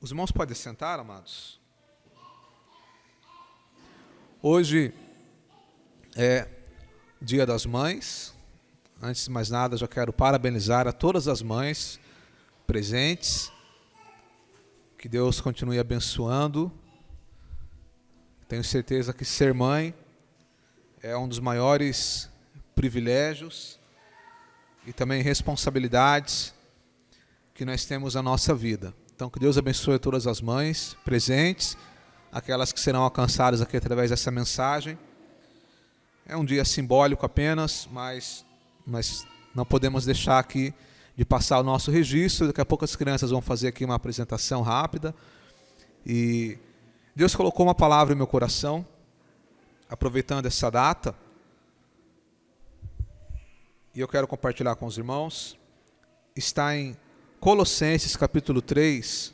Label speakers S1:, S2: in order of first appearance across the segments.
S1: Os irmãos podem sentar, amados? Hoje é Dia das Mães. Antes de mais nada, já quero parabenizar a todas as mães presentes. Que Deus continue abençoando. Tenho certeza que ser mãe é um dos maiores privilégios e também responsabilidades que nós temos na nossa vida. Então, que Deus abençoe todas as mães presentes, aquelas que serão alcançadas aqui através dessa mensagem. É um dia simbólico apenas, mas não podemos deixar aqui de passar o nosso registro. Daqui a pouco as crianças vão fazer aqui uma apresentação rápida. E Deus colocou uma palavra em meu coração, aproveitando essa data, e eu quero compartilhar com os irmãos. Está em Colossenses capítulo 3,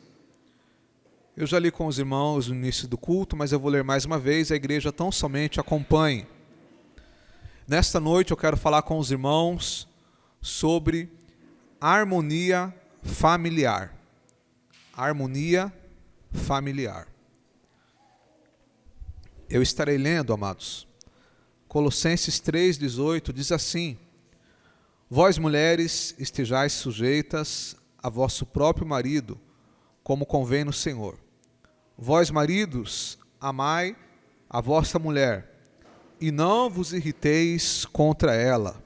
S1: eu já li com os irmãos no início do culto, mas eu vou ler mais uma vez, a igreja tão somente acompanhe. Nesta noite eu quero falar com os irmãos sobre harmonia familiar. Harmonia familiar. Eu estarei lendo, amados, Colossenses 3,18 diz assim: Vós mulheres estejais sujeitas a vosso próprio marido, como convém no Senhor. Vós maridos, amai a vossa mulher, e não vos irriteis contra ela.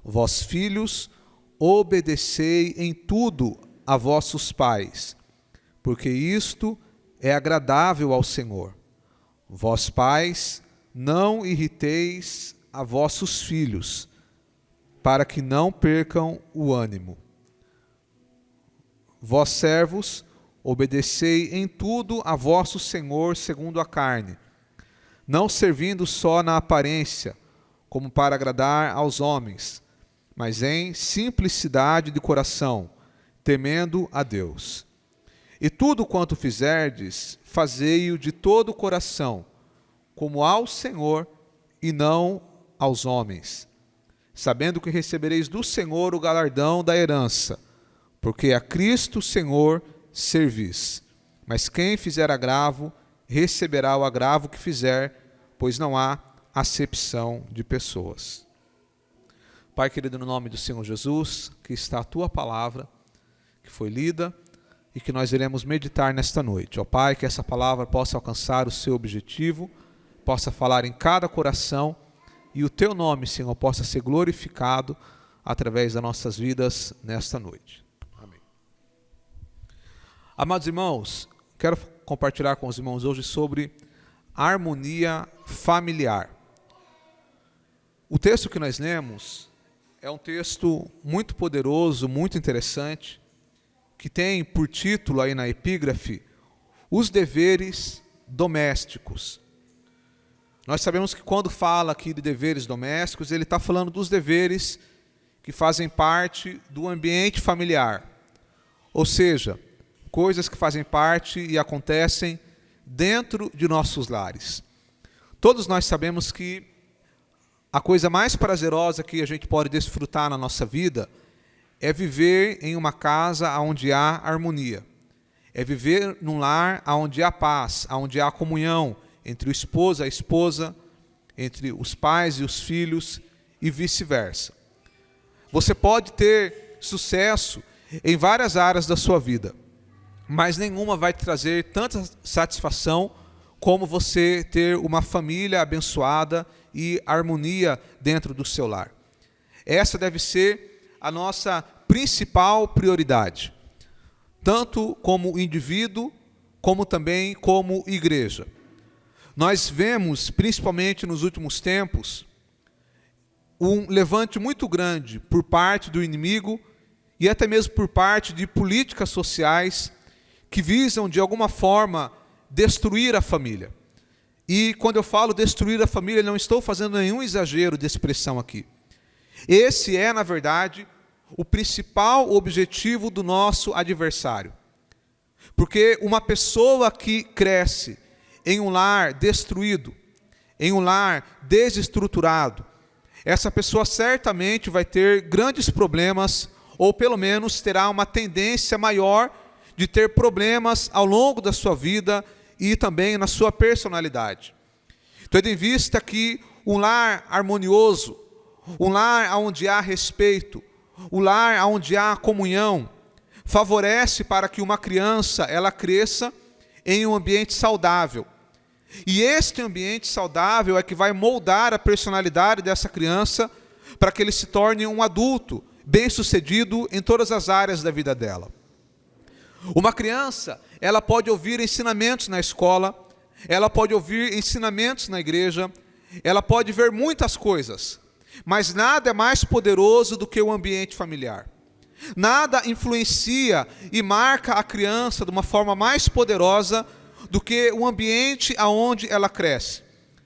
S1: Vós filhos, obedecei em tudo a vossos pais, porque isto é agradável ao Senhor. Vós pais, não irriteis a vossos filhos, para que não percam o ânimo. Vós servos, obedecei em tudo a vosso Senhor segundo a carne, não servindo só na aparência, como para agradar aos homens, mas em simplicidade de coração, temendo a Deus. E tudo quanto fizerdes, fazei-o de todo o coração, como ao Senhor e não aos homens, sabendo que recebereis do Senhor o galardão da herança, porque a Cristo Senhor servis. Mas quem fizer agravo, receberá o agravo que fizer, pois não há acepção de pessoas. Pai querido, no nome do Senhor Jesus, que está a Tua palavra, que foi lida e que nós iremos meditar nesta noite. Ó Pai, que essa palavra possa alcançar o seu objetivo, possa falar em cada coração e o Teu nome, Senhor, possa ser glorificado através das nossas vidas nesta noite. Amém. Amados irmãos, quero compartilhar com os irmãos hoje sobre harmonia familiar. O texto que nós lemos é um texto muito poderoso, muito interessante, que tem por título aí na epígrafe, os deveres domésticos. Nós sabemos que quando fala aqui de deveres domésticos, ele está falando dos deveres que fazem parte do ambiente familiar. Ou seja, coisas que fazem parte e acontecem dentro de nossos lares. Todos nós sabemos que a coisa mais prazerosa que a gente pode desfrutar na nossa vida é viver em uma casa onde há harmonia. É viver num lar onde há paz, onde há comunhão entre o esposo e a esposa, entre os pais e os filhos e vice-versa. Você pode ter sucesso em várias áreas da sua vida, mas nenhuma vai te trazer tanta satisfação como você ter uma família abençoada e harmonia dentro do seu lar. Essa deve ser a nossa principal prioridade, tanto como indivíduo, como também como igreja. Nós vemos, principalmente nos últimos tempos, um levante muito grande por parte do inimigo e até mesmo por parte de políticas sociais que visam, de alguma forma, destruir a família. E quando eu falo destruir a família, não estou fazendo nenhum exagero de expressão aqui. Esse é, na verdade, o principal objetivo do nosso adversário. Porque uma pessoa que cresce em um lar destruído, em um lar desestruturado, essa pessoa certamente vai ter grandes problemas, ou pelo menos terá uma tendência maior de ter problemas ao longo da sua vida e também na sua personalidade. Tendo em vista que um lar harmonioso, um lar onde há respeito, um lar onde há comunhão, favorece para que uma criança ela cresça em um ambiente saudável. E este ambiente saudável é que vai moldar a personalidade dessa criança para que ele se torne um adulto bem-sucedido em todas as áreas da vida dela. Uma criança, ela pode ouvir ensinamentos na escola, ela pode ouvir ensinamentos na igreja, ela pode ver muitas coisas, mas nada é mais poderoso do que o ambiente familiar. Nada influencia e marca a criança de uma forma mais poderosa do que o ambiente aonde ela cresce.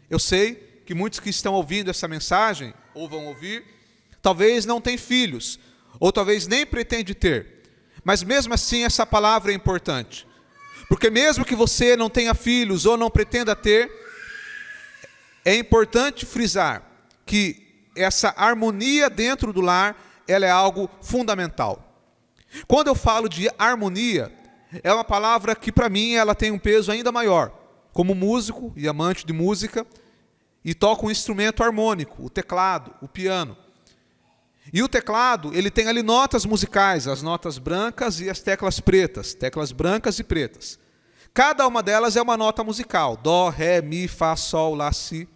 S1: Eu sei que muitos que estão ouvindo essa mensagem, ou vão ouvir, talvez não tenham filhos, ou talvez nem pretendem ter. Mas mesmo assim essa palavra é importante. Porque mesmo que você não tenha filhos ou não pretenda ter, é importante frisar que essa harmonia dentro do lar, ela é algo fundamental. Quando eu falo de harmonia, é uma palavra que para mim ela tem um peso ainda maior. Como músico e amante de música, e toco um instrumento harmônico, o teclado, o piano. E o teclado, ele tem ali notas musicais, as notas brancas e as teclas pretas, teclas brancas e pretas. Cada uma delas é uma nota musical, dó, ré, mi, fá, sol, lá, si,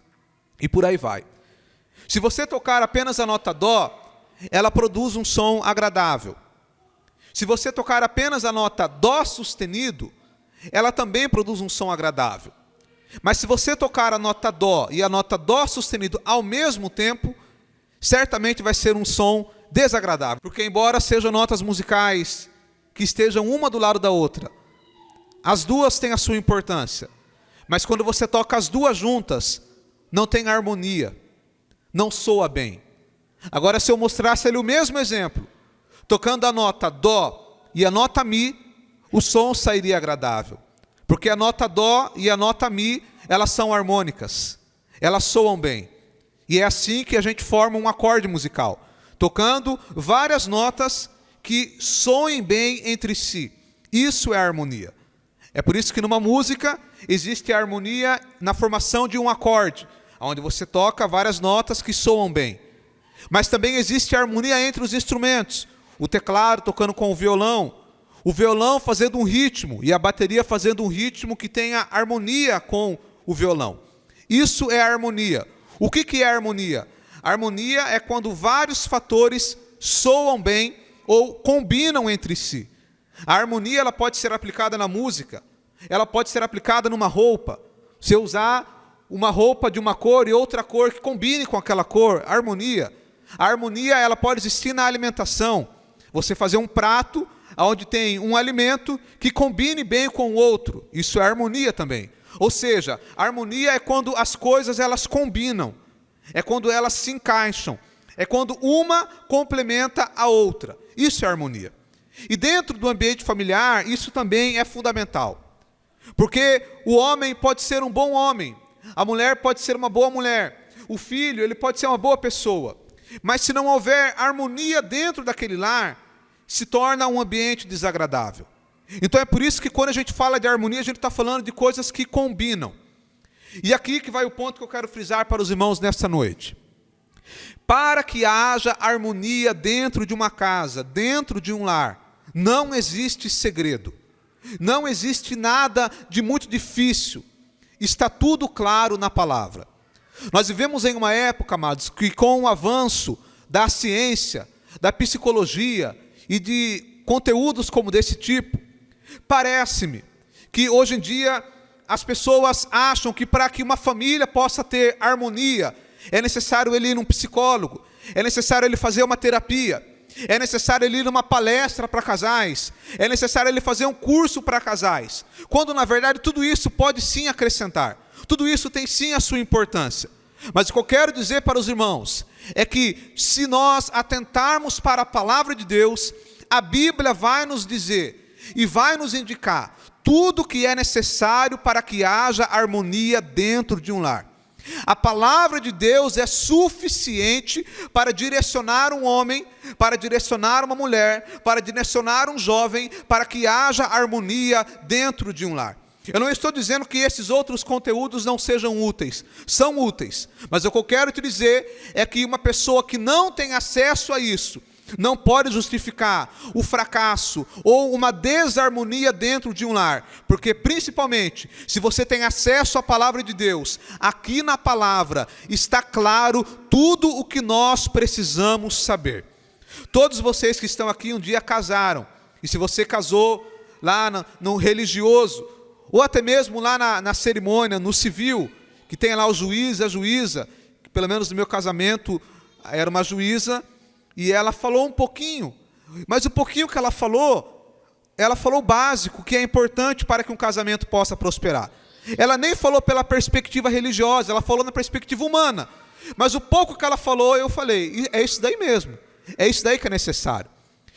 S1: e por aí vai. Se você tocar apenas a nota dó, ela produz um som agradável. Se você tocar apenas a nota dó sustenido, ela também produz um som agradável. Mas se você tocar a nota dó e a nota dó sustenido ao mesmo tempo, certamente vai ser um som desagradável. Porque embora sejam notas musicais que estejam uma do lado da outra, as duas têm a sua importância. Mas quando você toca as duas juntas, não tem harmonia, não soa bem. Agora, se eu mostrasse ali o mesmo exemplo, tocando a nota dó e a nota mi, o som sairia agradável. Porque a nota dó e a nota mi, elas são harmônicas, elas soam bem. E é assim que a gente forma um acorde musical, tocando várias notas que soem bem entre si. Isso é harmonia. É por isso que numa música existe a harmonia na formação de um acorde, onde você toca várias notas que soam bem. Mas também existe a harmonia entre os instrumentos. O teclado tocando com o violão fazendo um ritmo e a bateria fazendo um ritmo que tenha harmonia com o violão. Isso é harmonia. O que é harmonia? A harmonia é quando vários fatores soam bem ou combinam entre si. A harmonia ela pode ser aplicada na música, ela pode ser aplicada numa roupa. Se eu usar uma roupa de uma cor e outra cor que combine com aquela cor, harmonia. A harmonia ela pode existir na alimentação. Você fazer um prato onde tem um alimento que combine bem com o outro. Isso é harmonia também. Ou seja, a harmonia é quando as coisas elas combinam. É quando elas se encaixam. É quando uma complementa a outra. Isso é harmonia. E dentro do ambiente familiar, isso também é fundamental. Porque o homem pode ser um bom homem. A mulher pode ser uma boa mulher. O filho, ele pode ser uma boa pessoa. Mas se não houver harmonia dentro daquele lar, se torna um ambiente desagradável. Então é por isso que quando a gente fala de harmonia, a gente está falando de coisas que combinam. E aqui que vai o ponto que eu quero frisar para os irmãos nesta noite. Para que haja harmonia dentro de uma casa, dentro de um lar, não existe segredo. Não existe nada de muito difícil. Está tudo claro na palavra. Nós vivemos em uma época, amados, que com o avanço da ciência, da psicologia e de conteúdos como desse tipo, parece-me que hoje em dia as pessoas acham que para que uma família possa ter harmonia, é necessário ele ir num psicólogo, é necessário ele fazer uma terapia, é necessário ele ir numa palestra para casais, é necessário ele fazer um curso para casais, quando na verdade tudo isso pode sim acrescentar, tudo isso tem sim a sua importância. Mas o que eu quero dizer para os irmãos é que se nós atentarmos para a palavra de Deus, a Bíblia vai nos dizer e vai nos indicar tudo o que é necessário para que haja harmonia dentro de um lar. A palavra de Deus é suficiente para direcionar um homem, para direcionar uma mulher, para direcionar um jovem, para que haja harmonia dentro de um lar. Eu não estou dizendo que esses outros conteúdos não sejam úteis, são úteis, mas o que eu quero te dizer é que uma pessoa que não tem acesso a isso, não pode justificar o fracasso ou uma desarmonia dentro de um lar, porque principalmente, se você tem acesso à palavra de Deus, aqui na palavra está claro tudo o que nós precisamos saber. Todos vocês que estão aqui um dia casaram, e se você casou lá no religioso, ou até mesmo lá na cerimônia, no civil, que tem lá o juiz e a juíza, que pelo menos no meu casamento era uma juíza, e ela falou um pouquinho, mas o pouquinho que ela falou o básico, que é importante para que um casamento possa prosperar. Ela nem falou pela perspectiva religiosa, ela falou na perspectiva humana, mas o pouco que ela falou, eu falei, é isso daí mesmo, é isso daí que é necessário.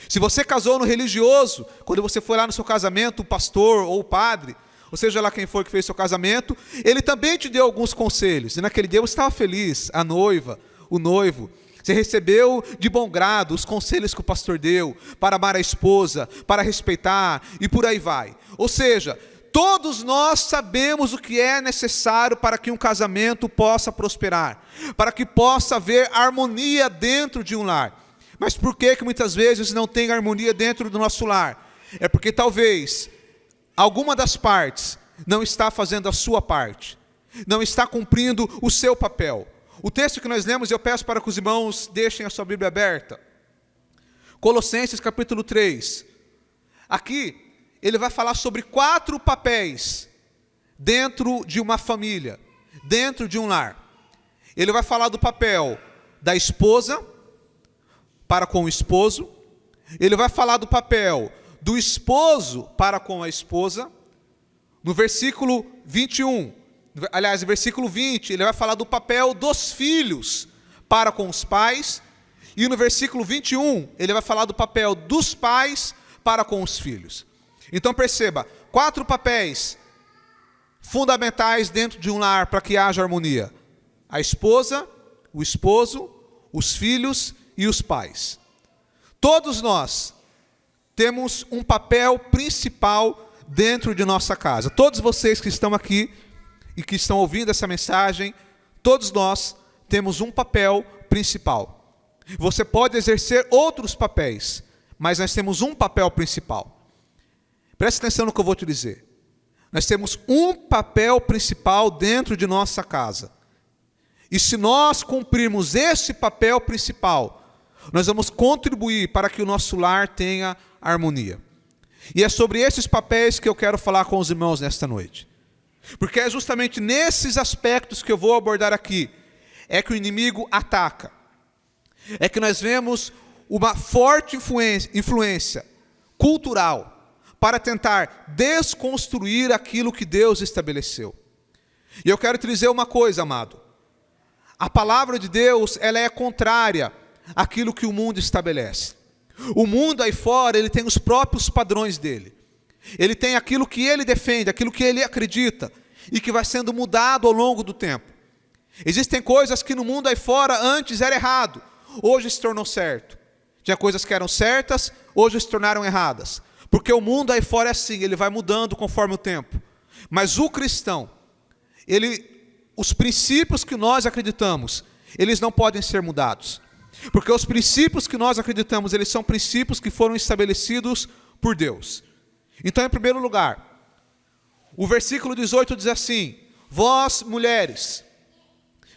S1: Se você casou no religioso, quando você foi lá no seu casamento, o pastor ou o padre, ou seja lá quem for que fez seu casamento, ele também te deu alguns conselhos, e naquele dia você estava feliz, a noiva, o noivo, você recebeu de bom grado os conselhos que o pastor deu, para amar a esposa, para respeitar, e por aí vai. Ou seja, todos nós sabemos o que é necessário para que um casamento possa prosperar, para que possa haver harmonia dentro de um lar. Mas por que muitas vezes não tem harmonia dentro do nosso lar? É porque talvez alguma das partes não está fazendo a sua parte, não está cumprindo o seu papel. O texto que nós lemos, eu peço para que os irmãos deixem a sua Bíblia aberta. Colossenses capítulo 3. Aqui, ele vai falar sobre 4 papéis dentro de uma família, dentro de um lar. Ele vai falar do papel da esposa para com o esposo. Ele vai falar do papel do esposo para com a esposa. No versículo 21, aliás, no versículo 20, ele vai falar do papel dos filhos para com os pais. E no versículo 21, ele vai falar do papel dos pais para com os filhos. Então perceba, 4 papéis fundamentais dentro de um lar para que haja harmonia: a esposa, o esposo, os filhos e os pais. Todos nós temos um papel principal dentro de nossa casa. Todos vocês que estão aqui e que estão ouvindo essa mensagem, todos nós temos um papel principal. Você pode exercer outros papéis, mas nós temos um papel principal. Preste atenção no que eu vou te dizer. Nós temos um papel principal dentro de nossa casa. E se nós cumprirmos esse papel principal, nós vamos contribuir para que o nosso lar tenha harmonia. E é sobre esses papéis que eu quero falar com os irmãos nesta noite. Porque é justamente nesses aspectos que eu vou abordar aqui, é que o inimigo ataca. É que nós vemos uma forte influência cultural para tentar desconstruir aquilo que Deus estabeleceu. E eu quero te dizer uma coisa, amado. A palavra de Deus, ela é contrária àquilo que o mundo estabelece. O mundo aí fora, ele tem os próprios padrões dele. Ele tem aquilo que ele defende, aquilo que ele acredita, e que vai sendo mudado ao longo do tempo. Existem coisas que no mundo aí fora antes era errado, hoje se tornou certo. Tinha coisas que eram certas, hoje se tornaram erradas. Porque o mundo aí fora é assim, ele vai mudando conforme o tempo. Mas o cristão, os princípios que nós acreditamos, eles não podem ser mudados. Porque os princípios que nós acreditamos, eles são princípios que foram estabelecidos por Deus. Então, em primeiro lugar, o versículo 18 diz assim: vós mulheres.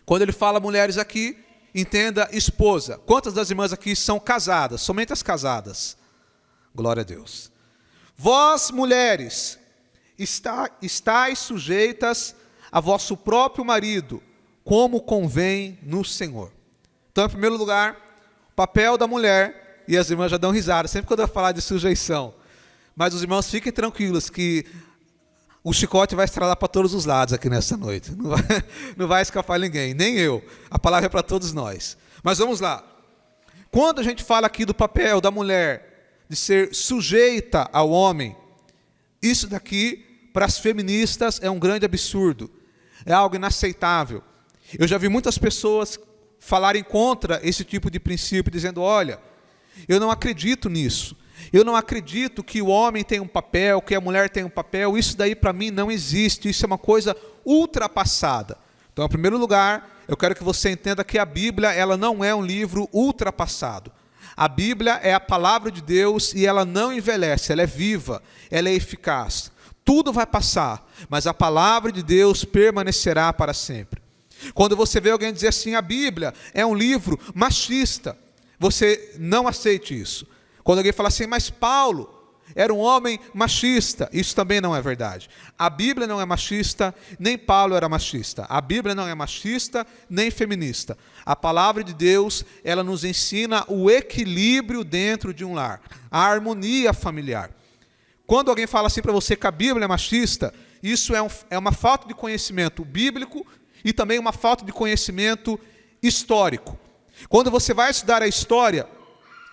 S1: Quando ele fala mulheres aqui, entenda esposa. Quantas das irmãs aqui são casadas? Somente as casadas. Glória a Deus. Vós mulheres, estáis sujeitas a vosso próprio marido, como convém no Senhor. Então, em primeiro lugar, o papel da mulher, e as irmãs já dão risada, sempre quando eu falar de sujeição. Mas os irmãos fiquem tranquilos que o chicote vai estralar para todos os lados aqui nessa noite. Não vai escapar ninguém, nem eu. A palavra é para todos nós. Mas vamos lá. Quando a gente fala aqui do papel da mulher, de ser sujeita ao homem, isso daqui, para as feministas, é um grande absurdo. É algo inaceitável. Eu já vi muitas pessoas falarem contra esse tipo de princípio, dizendo, olha, eu não acredito nisso. Eu não acredito que o homem tem um papel, que a mulher tem um papel. Isso daí para mim não existe. Isso é uma coisa ultrapassada. Então, em primeiro lugar, eu quero que você entenda que a Bíblia, ela não é um livro ultrapassado. A Bíblia é a palavra de Deus e ela não envelhece, ela é viva, ela é eficaz. Tudo vai passar, mas a palavra de Deus permanecerá para sempre. Quando você vê alguém dizer assim, a Bíblia é um livro machista, você não aceite isso. Quando alguém fala assim, mas Paulo era um homem machista, isso também não é verdade. A Bíblia não é machista, nem Paulo era machista. A Bíblia não é machista, nem feminista. A palavra de Deus, ela nos ensina o equilíbrio dentro de um lar, a harmonia familiar. Quando alguém fala assim para você que a Bíblia é machista, isso é uma falta de conhecimento bíblico e também uma falta de conhecimento histórico. Quando você vai estudar a história,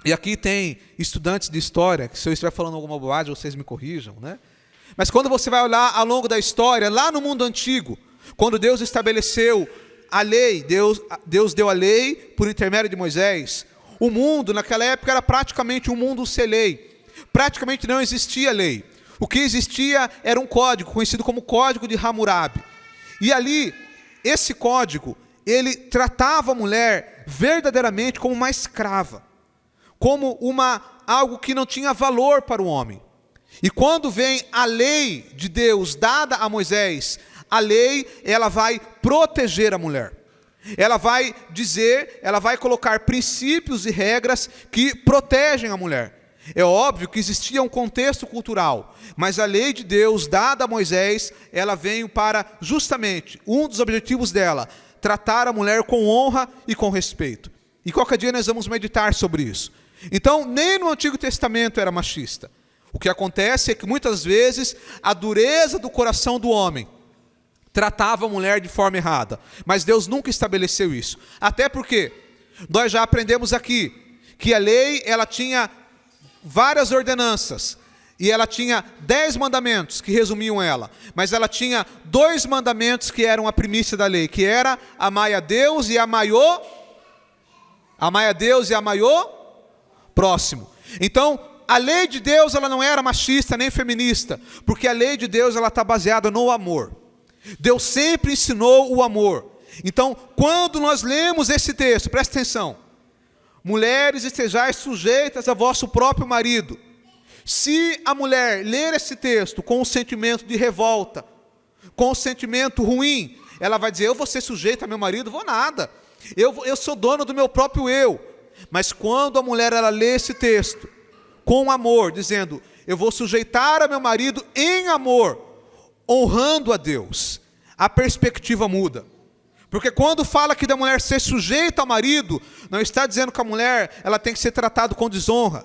S1: e aqui tem estudantes de história, que se eu estiver falando alguma bobagem, vocês me corrijam, né? Mas quando você vai olhar ao longo da história, lá no mundo antigo, quando Deus estabeleceu a lei, Deus deu a lei por intermédio de Moisés, o mundo naquela época era praticamente um mundo sem lei. Praticamente não existia lei. O que existia era um código, conhecido como Código de Hammurabi. E ali, esse código, ele tratava a mulher verdadeiramente como uma escrava, como algo que não tinha valor para o homem. E quando vem a lei de Deus dada a Moisés, a lei, ela vai proteger a mulher. Ela vai colocar princípios e regras que protegem a mulher. É óbvio que existia um contexto cultural, mas a lei de Deus dada a Moisés, ela veio para justamente, um dos objetivos dela, tratar a mulher com honra e com respeito. E qualquer dia nós vamos meditar sobre isso. Então, nem no Antigo Testamento era machista. O que acontece é que muitas vezes a dureza do coração do homem tratava a mulher de forma errada. Mas Deus nunca estabeleceu isso. Até porque nós já aprendemos aqui que a lei, ela tinha várias ordenanças. E ela tinha 10 mandamentos que resumiam ela. Mas ela tinha 2 mandamentos que eram a primícia da lei. Que era amai a Deus e amai o próximo. Então, a lei de Deus, ela não era machista nem feminista, porque a lei de Deus, ela está baseada no amor. Deus sempre ensinou o amor. Então, quando nós lemos esse texto, presta atenção, mulheres, estejais sujeitas a vosso próprio marido. Se a mulher ler esse texto com um sentimento de revolta, com um sentimento ruim, ela vai dizer, eu vou ser sujeita a meu marido? Vou nada. Eu sou dono do meu próprio eu. Mas quando a mulher, ela lê esse texto com amor, dizendo, eu vou sujeitar a meu marido em amor, honrando a Deus, a perspectiva muda. Porque quando fala aqui da mulher ser sujeita ao marido, não está dizendo que a mulher, ela tem que ser tratada com desonra,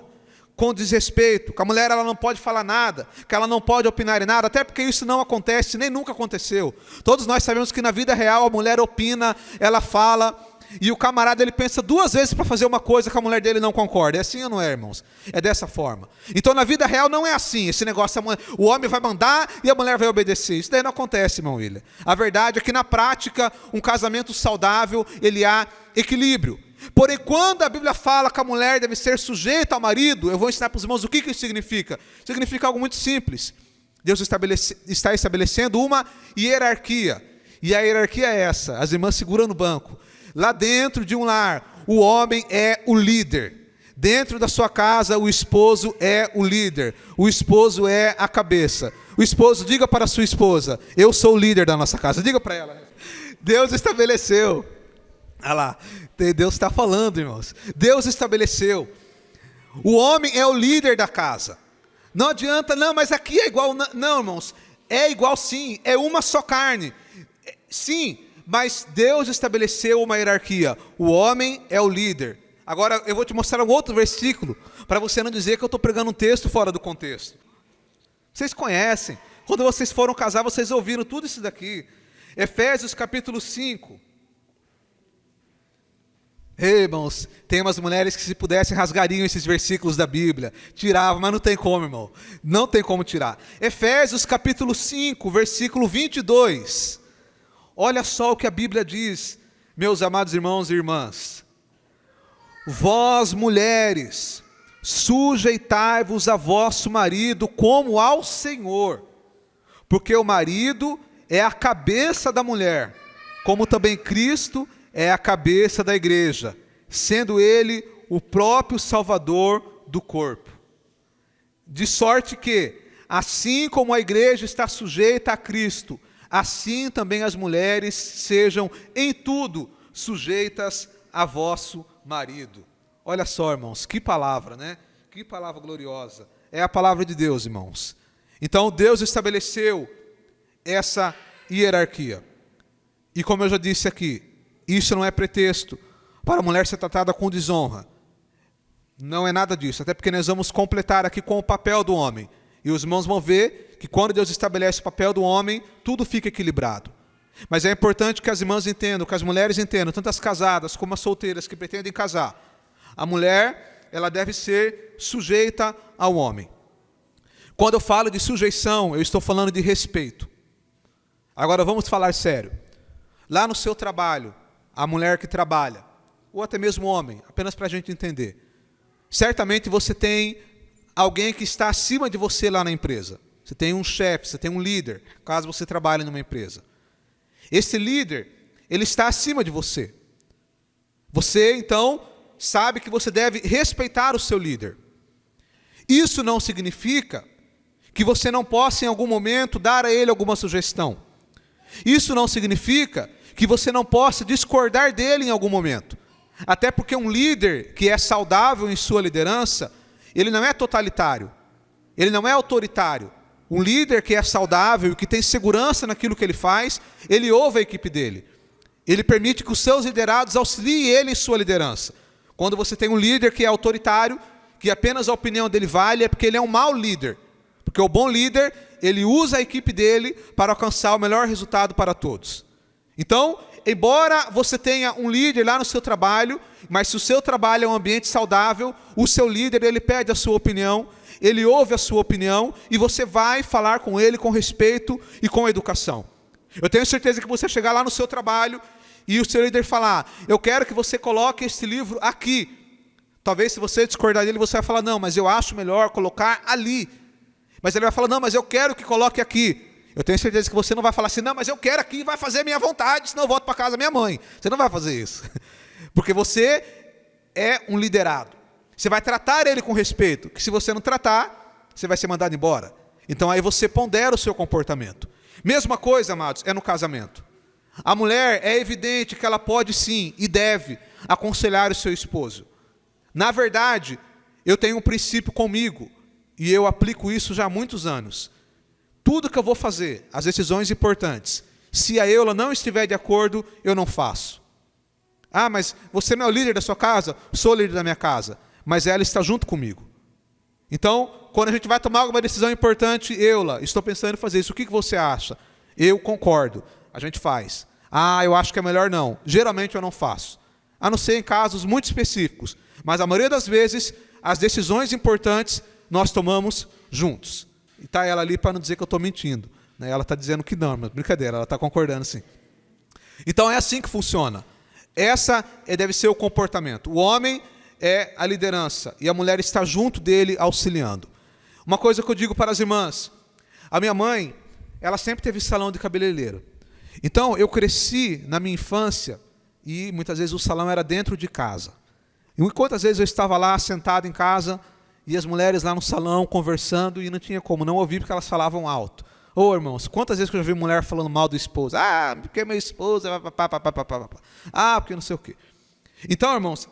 S1: com desrespeito, que a mulher, ela não pode falar nada, que ela não pode opinar em nada, até porque isso não acontece, nem nunca aconteceu. Todos nós sabemos que na vida real a mulher opina, ela fala, e o camarada, ele pensa 2 vezes para fazer uma coisa que a mulher dele não concorda. É assim ou não é, irmãos? É dessa forma. Então, na vida real não é assim. Esse negócio, o homem vai mandar e a mulher vai obedecer. Isso daí não acontece, irmão William. A verdade é que, na prática, um casamento saudável, ele há equilíbrio. Porém, quando a Bíblia fala que a mulher deve ser sujeita ao marido, eu vou ensinar para os irmãos o que isso significa. Significa algo muito simples. Deus está estabelecendo uma hierarquia. E a hierarquia é essa. As irmãs seguram no banco. Lá dentro de um lar, o homem é o líder. Dentro da sua casa, o esposo é o líder. O esposo é a cabeça. O esposo, diga para a sua esposa, eu sou o líder da nossa casa. Diga para ela. Deus estabeleceu. Olha lá, Deus está falando, irmãos. Deus estabeleceu. O homem é o líder da casa. Não adianta, não, mas aqui é igual. Não, irmãos, é igual sim, é uma só carne. Sim, mas Deus estabeleceu uma hierarquia. O homem é o líder. Agora eu vou te mostrar um outro versículo, para você não dizer que eu estou pregando um texto fora do contexto. Vocês conhecem. Quando vocês foram casar, vocês ouviram tudo isso daqui. Efésios capítulo 5. Ei, irmãos, tem umas mulheres que se pudessem rasgariam esses versículos da Bíblia. Tiravam, mas não tem como, irmão. Não tem como tirar. Efésios capítulo 5, versículo 22. Olha só o que a Bíblia diz Meus amados irmãos e irmãs, vós mulheres, sujeitai-vos a vosso marido como ao Senhor, porque o marido é a cabeça da mulher, como também Cristo é a cabeça da igreja, sendo ele o próprio Salvador do corpo. De sorte que, assim como a igreja está sujeita a Cristo, assim também as mulheres sejam em tudo sujeitas a vosso marido. Olha só, irmãos, que palavra, né? Que palavra gloriosa. É a palavra de Deus, irmãos. Então, Deus estabeleceu essa hierarquia. E como eu já disse aqui, isso não é pretexto para a mulher ser tratada com desonra. Não é nada disso, até porque nós vamos completar aqui com o papel do homem. E os irmãos vão ver que quando Deus estabelece o papel do homem, tudo fica equilibrado. Mas é importante que as irmãs entendam, que as mulheres entendam, tanto as casadas como as solteiras que pretendem casar. A mulher, ela deve ser sujeita ao homem. Quando eu falo de sujeição, eu estou falando de respeito. Agora vamos falar sério. Lá no seu trabalho, a mulher que trabalha, ou até mesmo o homem, apenas para a gente entender. Certamente você tem alguém que está acima de você lá na empresa. Você tem um chefe, você tem um líder, caso você trabalhe numa empresa. Esse líder, ele está acima de você. Você, então, sabe que você deve respeitar o seu líder. Isso não significa que você não possa, em algum momento, dar a ele alguma sugestão. Isso não significa que você não possa discordar dele em algum momento. Até porque um líder que é saudável em sua liderança, ele não é totalitário, ele não é autoritário. Um líder que é saudável e que tem segurança naquilo que ele faz, ele ouve a equipe dele. Ele permite que os seus liderados auxiliem ele em sua liderança. Quando você tem um líder que é autoritário, que apenas a opinião dele vale, é porque ele é um mau líder. Porque o bom líder, ele usa a equipe dele para alcançar o melhor resultado para todos. Então, embora você tenha um líder lá no seu trabalho, mas se o seu trabalho é um ambiente saudável, o seu líder, ele pede a sua opinião, ele ouve a sua opinião e você vai falar com ele com respeito e com educação. Eu tenho certeza que você chegar lá no seu trabalho e o seu líder falar, eu quero que você coloque esse livro aqui. Talvez se você discordar dele, você vai falar, não, mas eu acho melhor colocar ali. Mas ele vai falar, não, mas eu quero que coloque aqui. Eu tenho certeza que você não vai falar assim, não, mas eu quero aqui e vai fazer a minha vontade, senão eu volto para casa da minha mãe. Você não vai fazer isso. Porque você é um liderado. Você vai tratar ele com respeito, que se você não tratar, você vai ser mandado embora. Então aí você pondera o seu comportamento. Mesma coisa, amados, é no casamento. A mulher, é evidente que ela pode sim e deve aconselhar o seu esposo. Na verdade, eu tenho um princípio comigo, e eu aplico isso já há muitos anos. Tudo que eu vou fazer, as decisões importantes, se a Eula não estiver de acordo, eu não faço. Ah, mas você não é o líder da sua casa? Sou o líder da minha casa. Mas ela está junto comigo. Então, quando a gente vai tomar alguma decisão importante, Eula, estou pensando em fazer isso, o que você acha? Eu concordo, a gente faz. Ah, eu acho que é melhor não. Geralmente eu não faço. A não ser em casos muito específicos. Mas a maioria das vezes, as decisões importantes nós tomamos juntos. E está ela ali para não dizer que eu estou mentindo. Ela está dizendo que não, mas brincadeira, ela está concordando sim. Então é assim que funciona. Essa deve ser o comportamento. O homem é a liderança e a mulher está junto dele auxiliando. Uma coisa que eu digo para as irmãs, a minha mãe, ela sempre teve salão de cabeleireiro. Então eu cresci na minha infância e muitas vezes o salão era dentro de casa. E quantas vezes eu estava lá sentado em casa e as mulheres lá no salão conversando e não tinha como não ouvir porque elas falavam alto. Ô, irmãos, quantas vezes que eu já vi mulher falando mal do esposo? Ah, porque minha esposa... Ah, porque não sei o quê. Então, irmãos,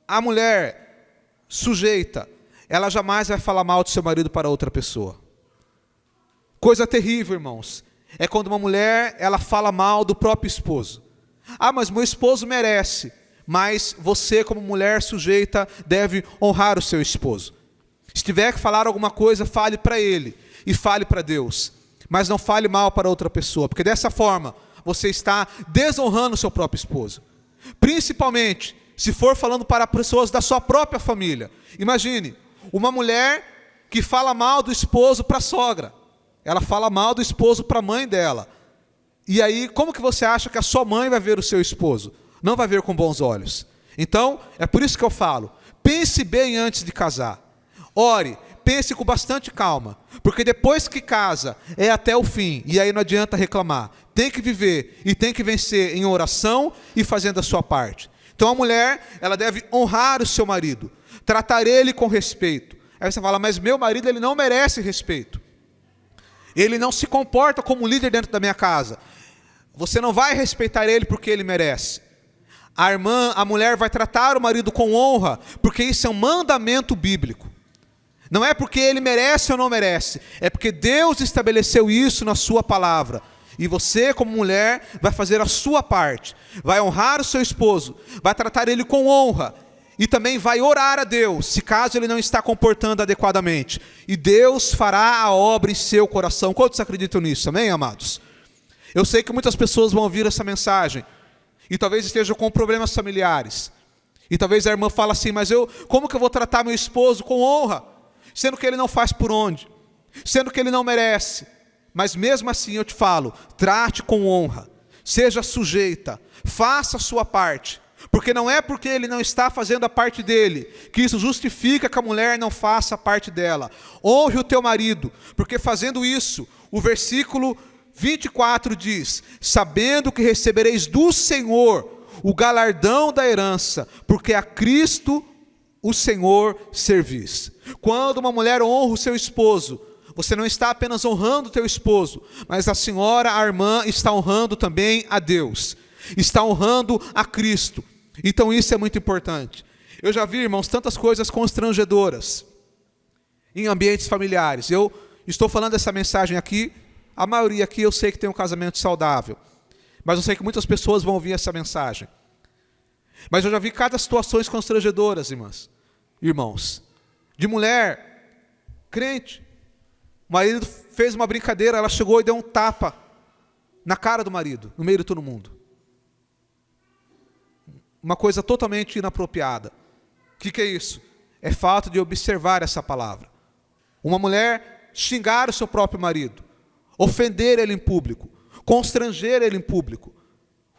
S1: a mulher sujeita, ela jamais vai falar mal do seu marido para outra pessoa. Coisa terrível, irmãos, é quando uma mulher, ela fala mal do próprio esposo. Ah, mas meu esposo merece. Mas você, como mulher sujeita, deve honrar o seu esposo. Se tiver que falar alguma coisa, fale para ele e fale para Deus. Mas não fale mal para outra pessoa, porque dessa forma você está desonrando o seu próprio esposo. Principalmente se for falando para pessoas da sua própria família. Imagine, uma mulher que fala mal do esposo para a sogra. Ela fala mal do esposo para a mãe dela. E aí, como que você acha que a sua mãe vai ver o seu esposo? não vai ver com bons olhos. Então, é por isso que eu falo, pense bem antes de casar. Ore, pense com bastante calma, porque depois que casa, é até o fim, e aí não adianta reclamar. Tem que viver e tem que vencer em oração e fazendo a sua parte. Então a mulher, ela deve honrar o seu marido, tratar ele com respeito. Aí você fala, mas meu marido, ele não merece respeito. Ele não se comporta como líder dentro da minha casa. Você não vai respeitar ele porque ele merece. A mulher vai tratar o marido com honra, porque isso é um mandamento bíblico. Não é porque ele merece ou não merece, é porque Deus estabeleceu isso na sua palavra. E você, como mulher, vai fazer a sua parte, vai honrar o seu esposo, vai tratar ele com honra, e também vai orar a Deus, se caso ele não está comportando adequadamente. E Deus fará a obra em seu coração. Quantos acreditam nisso? Amém, amados? Eu sei que muitas pessoas vão ouvir essa mensagem, e talvez estejam com problemas familiares. E talvez a irmã fale assim, mas como que eu vou tratar meu esposo com honra? Sendo que ele não faz por onde, sendo que ele não merece. Mas mesmo assim eu te falo, trate com honra, seja sujeita, faça a sua parte, porque não é porque ele não está fazendo a parte dele, que isso justifica que a mulher não faça a parte dela. Honre o teu marido, porque fazendo isso, o versículo 24 diz, sabendo que recebereis do Senhor o galardão da herança, porque a Cristo o Senhor servis. Quando uma mulher honra o seu esposo, você não está apenas honrando o teu esposo, mas a senhora, a irmã, está honrando também a Deus, está honrando a Cristo. Então isso é muito importante. Eu já vi, irmãos, tantas coisas constrangedoras em ambientes familiares. Eu estou falando dessa mensagem aqui, a maioria aqui eu sei que tem um casamento saudável, mas eu sei que muitas pessoas vão ouvir essa mensagem. Mas eu já vi cada situações constrangedoras, irmãos, de mulher crente. O marido fez uma brincadeira, ela chegou e deu um tapa na cara do marido, no meio de todo mundo. Uma coisa totalmente inapropriada. O que é isso? É fato de observar essa palavra. Uma mulher xingar o seu próprio marido, ofender ele em público, constranger ele em público.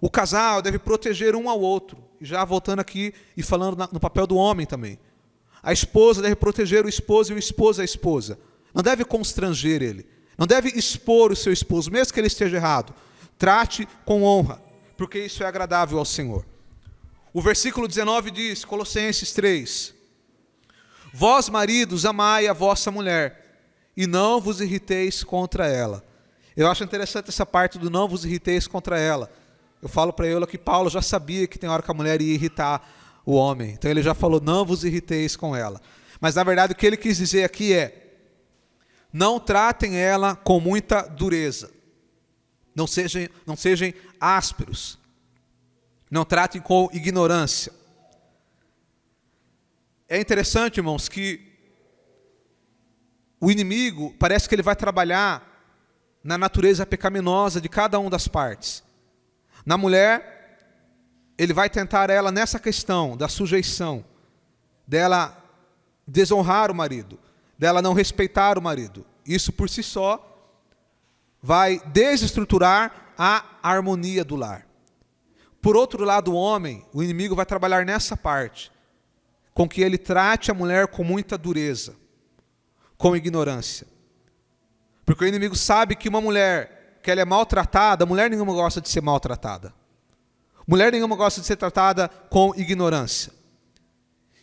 S1: O casal deve proteger um ao outro. E já voltando aqui e falando no papel do homem também. A esposa deve proteger o esposo e o esposo a esposa. Não deve constranger ele. Não deve expor o seu esposo, mesmo que ele esteja errado. Trate com honra, porque isso é agradável ao Senhor. O versículo 19 diz, Colossenses 3, vós maridos amai a vossa mulher, e não vos irriteis contra ela. Eu acho interessante essa parte do não vos irriteis contra ela. Eu falo para ele que Paulo já sabia que tem hora que a mulher ia irritar o homem. Então ele já falou, não vos irriteis com ela. Mas na verdade o que ele quis dizer aqui é, não tratem ela com muita dureza. Não sejam ásperos. Não tratem com ignorância. É interessante, irmãos, que o inimigo parece que ele vai trabalhar na natureza pecaminosa de cada uma das partes. Na mulher, ele vai tentar ela nessa questão da sujeição, dela desonrar o marido, dela não respeitar o marido. Isso por si só vai desestruturar a harmonia do lar. Por outro lado, o homem, o inimigo vai trabalhar nessa parte, com que ele trate a mulher com muita dureza, com ignorância. Porque o inimigo sabe que uma mulher, que ela é maltratada, mulher nenhuma gosta de ser maltratada. Mulher nenhuma gosta de ser tratada com ignorância.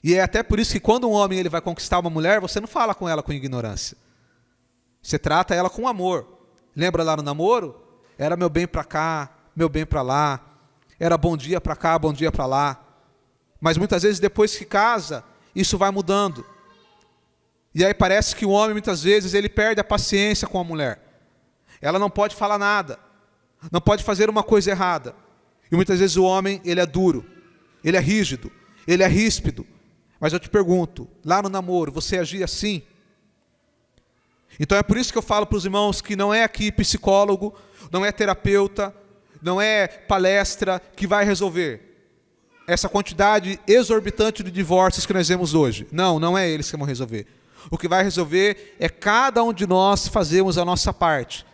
S1: E é até por isso que quando um homem ele vai conquistar uma mulher, você não fala com ela com ignorância. Você trata ela com amor. Lembra lá no namoro? Era meu bem para cá, meu bem para lá. Era bom dia para cá, bom dia para lá. Mas muitas vezes depois que casa, isso vai mudando. E aí parece que o homem muitas vezes ele perde a paciência com a mulher. Ela não pode falar nada. Não pode fazer uma coisa errada. E muitas vezes o homem ele é duro. Ele é rígido. Ele é ríspido. Mas eu te pergunto, lá no namoro, você agia assim? Então é por isso que eu falo para os irmãos que não é aqui psicólogo, não é terapeuta, não é palestra que vai resolver essa quantidade exorbitante de divórcios que nós vemos hoje. Não é eles que vão resolver. O que vai resolver é cada um de nós fazermos a nossa parte.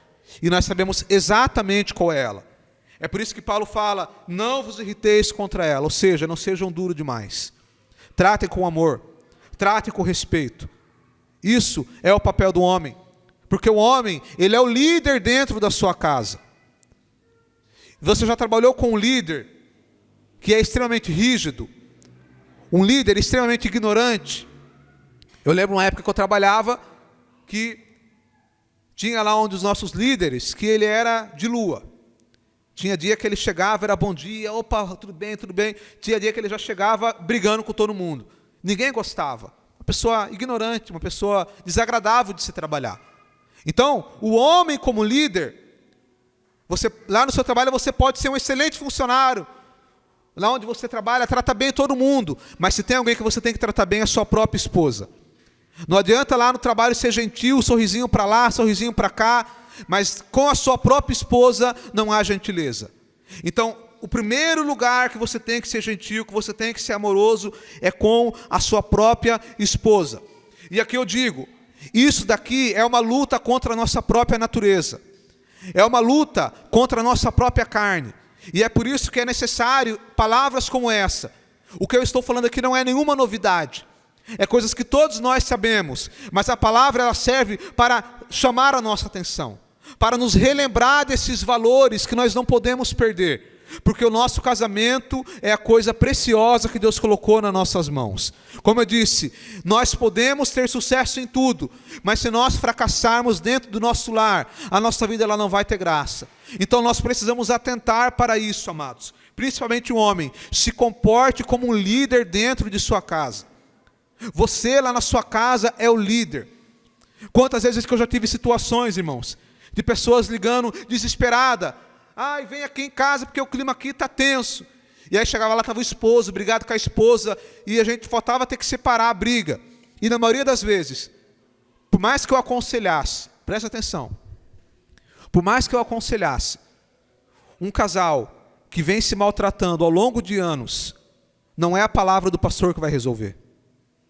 S1: E nós sabemos exatamente qual é ela. É por isso que Paulo fala, não vos irriteis contra ela, ou seja, não sejam duros demais. Tratem com amor, tratem com respeito. Isso é o papel do homem, porque o homem, ele é o líder dentro da sua casa. Você já trabalhou com um líder que é extremamente rígido, um líder extremamente ignorante? Eu lembro uma época que eu trabalhava, que tinha lá um dos nossos líderes, que ele era de lua. Tinha dia que ele chegava, era bom dia, opa, tudo bem, tudo bem. Tinha dia que ele já chegava brigando com todo mundo. Ninguém gostava. Uma pessoa ignorante, uma pessoa desagradável de se trabalhar. Então, o homem como líder, lá no seu trabalho você pode ser um excelente funcionário. Lá onde você trabalha, trata bem todo mundo. Mas se tem alguém que você tem que tratar bem, é a sua própria esposa. Não adianta lá no trabalho ser gentil, sorrisinho para lá, sorrisinho para cá, mas com a sua própria esposa não há gentileza. Então, o primeiro lugar que você tem que ser gentil, que você tem que ser amoroso, é com a sua própria esposa. E aqui eu digo, isso daqui é uma luta contra a nossa própria natureza. É uma luta contra a nossa própria carne. E é por isso que é necessário palavras como essa. O que eu estou falando aqui não é nenhuma novidade. É coisas que todos nós sabemos, mas a palavra ela serve para chamar a nossa atenção, para nos relembrar desses valores que nós não podemos perder, porque o nosso casamento é a coisa preciosa que Deus colocou nas nossas mãos. Como eu disse, nós podemos ter sucesso em tudo, mas se nós fracassarmos dentro do nosso lar, a nossa vida ela não vai ter graça. Então nós precisamos atentar para isso, amados. Principalmente o homem, se comporte como um líder dentro de sua casa. Você lá na sua casa é o líder. Quantas vezes que eu já tive situações, irmãos, de pessoas ligando desesperada. Ai, vem aqui em casa porque o clima aqui está tenso. E aí chegava lá, estava o esposo, brigado com a esposa, e a gente faltava ter que separar a briga. E na maioria das vezes, por mais que eu aconselhasse, presta atenção, por mais que eu aconselhasse um casal que vem se maltratando ao longo de anos, não é a palavra do pastor que vai resolver.